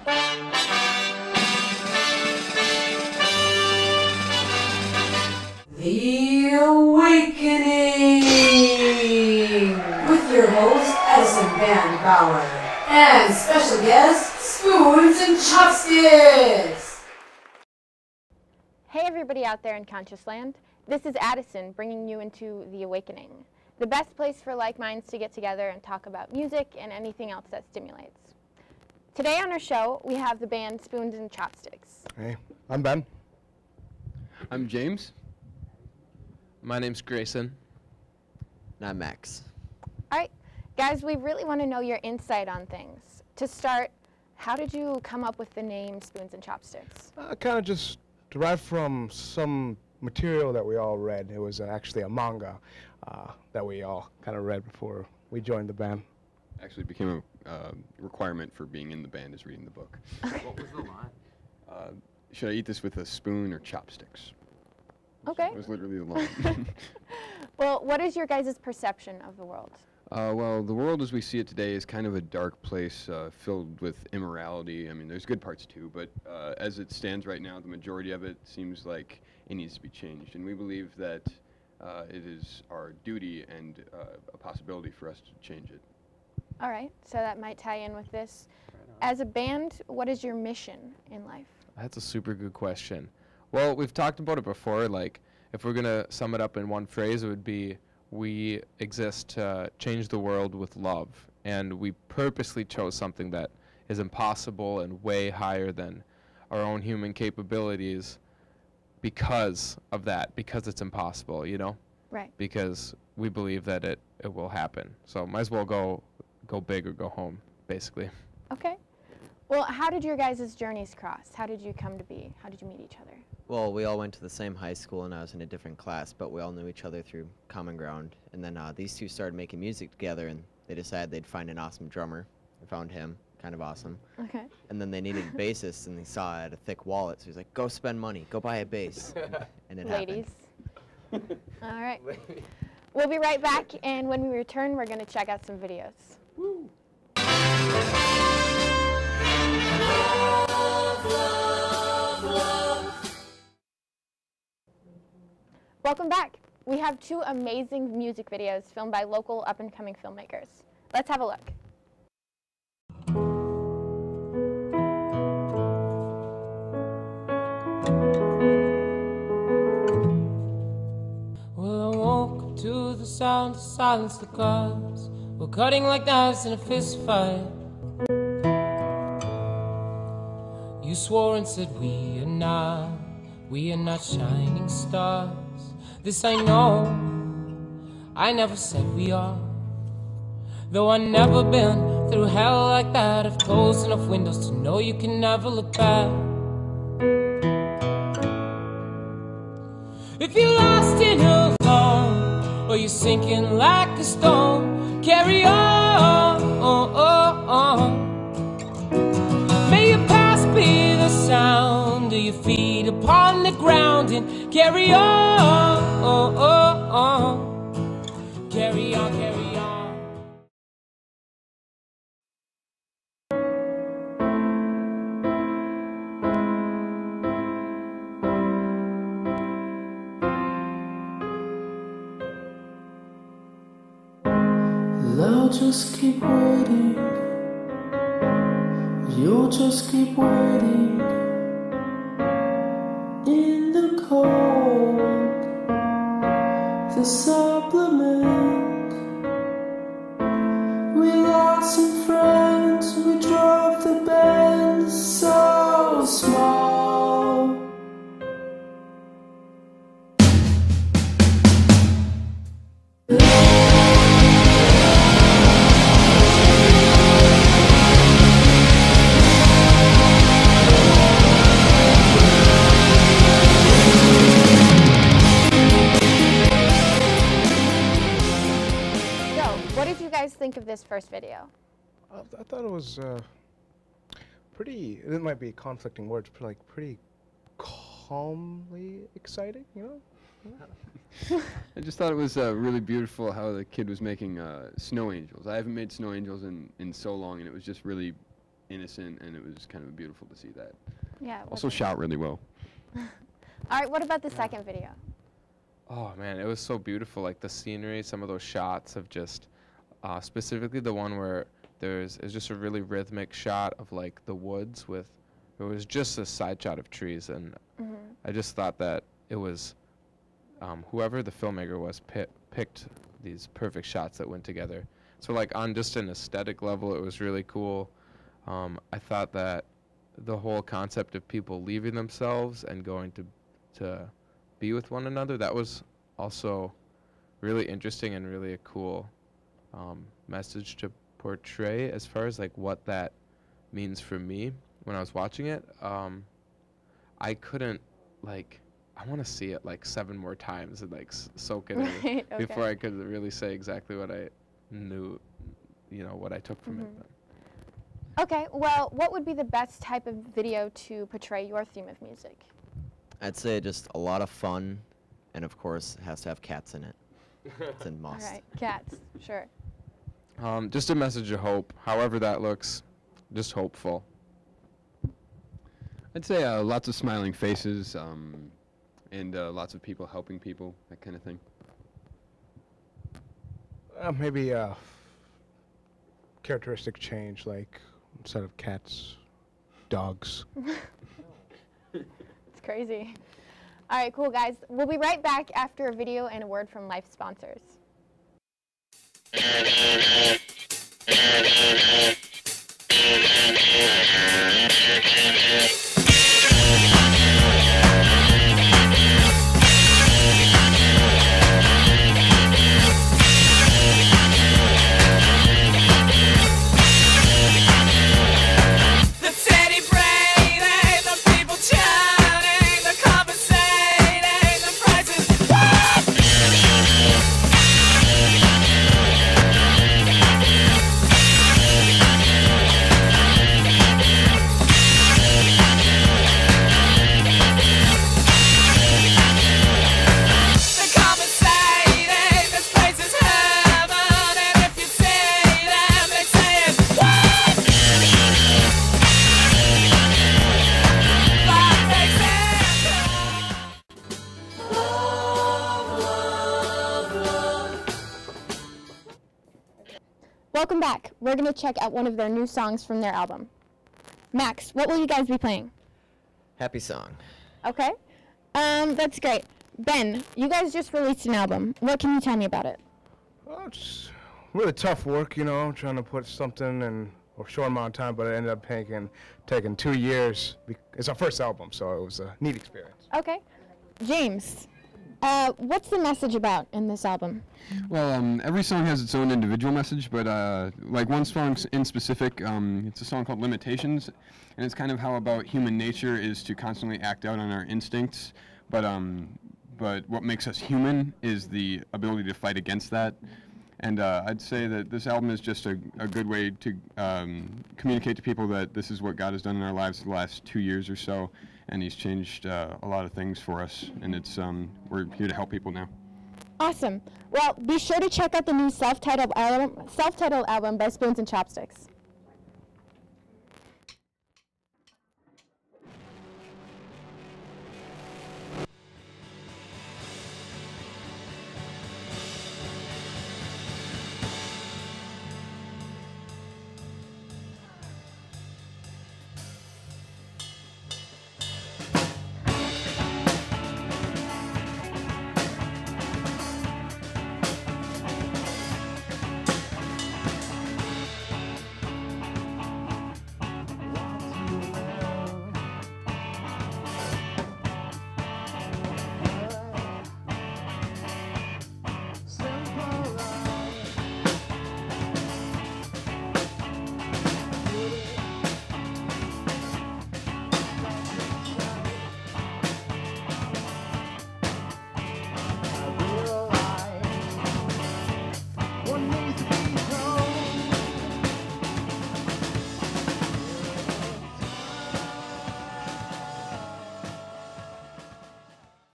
The Awakening with your host Edison Van Bauer and special guest Spoons and Chopsticks. Hey everybody out there in Conscious Land, this is Addison bringing you into The Awakening, the best place for like minds to get together and talk about music and anything else that stimulates. Today on our show we have the band Spoons and Chopsticks. Hey, I'm Ben. I'm James. My name's Grayson. And I'm Max. Alright, guys, we really want to know your insight on things. To start, how did you come up with the name Spoons and Chopsticks? Kind of just derived from some material that we all read. It was actually a manga that we all kind of read before we joined the band. Actually became a requirement for being in the band is reading the book. What was the line? Should I eat this with a spoon or chopsticks? Okay. It was literally the line. Well, what is your guys' perception of the world? Well, the world as we see it today is kind of a dark place filled with immorality. I mean, there's good parts too, but as it stands right now, the majority of it seems like it needs to be changed. And we believe that it is our duty and a possibility for us to change it. All right, so that might tie in with this. As a band, what is your mission in life? That's a super good question. Well, we've talked about it before. Like, if we're going to sum it up in one phrase, it would be we exist to change the world with love. And we purposely chose something that is impossible and way higher than our own human capabilities because of that, because it's impossible, you know? Right. Because we believe that it will happen. So might as well go big or go home, basically. Okay. Well, how did your guys' journeys cross? How did you come to be? How did you meet each other? Well, we all went to the same high school and I was in a different class, but we all knew each other through common ground. And then these two started making music together and they decided they'd find an awesome drummer. They found him, kind of awesome. Okay. And then they needed a bassist and they saw I had a thick wallet, so he's like, go spend money, go buy a bass. And it Ladies. happened. All right. We'll be right back, and when we return, we're going to check out some videos. Woo. Welcome back. We have two amazing music videos filmed by local up-and-coming filmmakers. Let's have a look. Well, I woke up to the sound to silence the gods. We're cutting like knives in a fist fight. You swore and said we are not shining stars. This I know, I never said we are. Though I've never been through hell like that, I've closed enough windows to know you can never look back. If you're lost in alone, or you're sinking like a stone, carry on. May your past be the sound of your feet upon the ground, and carry on. Carry on, carry on. They'll just keep waiting. You'll just keep waiting in the cold. The supplement. We lost some friends. We drove the band so small. Think of this first video. I thought it was pretty. It might be conflicting words, but like pretty calmly exciting, you know. I just thought it was really beautiful how the kid was making snow angels. I haven't made snow angels in so long, and it was just really innocent, and it was kind of beautiful to see that. Yeah. Also shot really well. All right, what about the second video? Oh man, it was so beautiful. Like the scenery, some of those shots of just, specifically the one where it's just a really rhythmic shot of like the woods it was just a side shot of trees, and I just thought that it was, whoever the filmmaker was picked these perfect shots that went together. So like on just an aesthetic level, it was really cool. I thought that the whole concept of people leaving themselves and going to be with one another, that was also really interesting and really a cool message to portray as far as like what that means for me when I was watching it. I couldn't I want to see it like 7 more times and like soak it in Right, okay. before I could really say exactly what I knew, what I took from it. Okay, well, what would be the best type of video to portray your theme of music? I'd say just a lot of fun, and of course, it has to have cats in it. It's a must. All right, cats, sure. Just a message of hope, however that looks, just hopeful. I'd say lots of smiling faces, and lots of people helping people, that kind of thing. Maybe a characteristic change, like instead of cats, dogs. It's crazy. All right, cool, guys. We'll be right back after a video and a word from Life sponsors. Welcome back. We're going to check out one of their new songs from their album. Max, what will you guys be playing? Happy song. Okay. That's great. Ben, you guys just released an album. What can you tell me about it? Well, it's really tough work, trying to put something in a short amount of time, but it ended up taking 2 years. It's our first album, so it was a neat experience. Okay. James, what's the message about in this album? Well, every song has its own individual message, but like one song in specific, it's a song called Limitations, and it's kind of how about human nature is to constantly act out on our instincts, but what makes us human is the ability to fight against that. And I'd say that this album is just a good way to communicate to people that this is what God has done in our lives the last 2 years or so, and He's changed a lot of things for us, and it's we're here to help people now. Awesome. Well, be sure to check out the new self-titled album by Spoons and Chopsticks.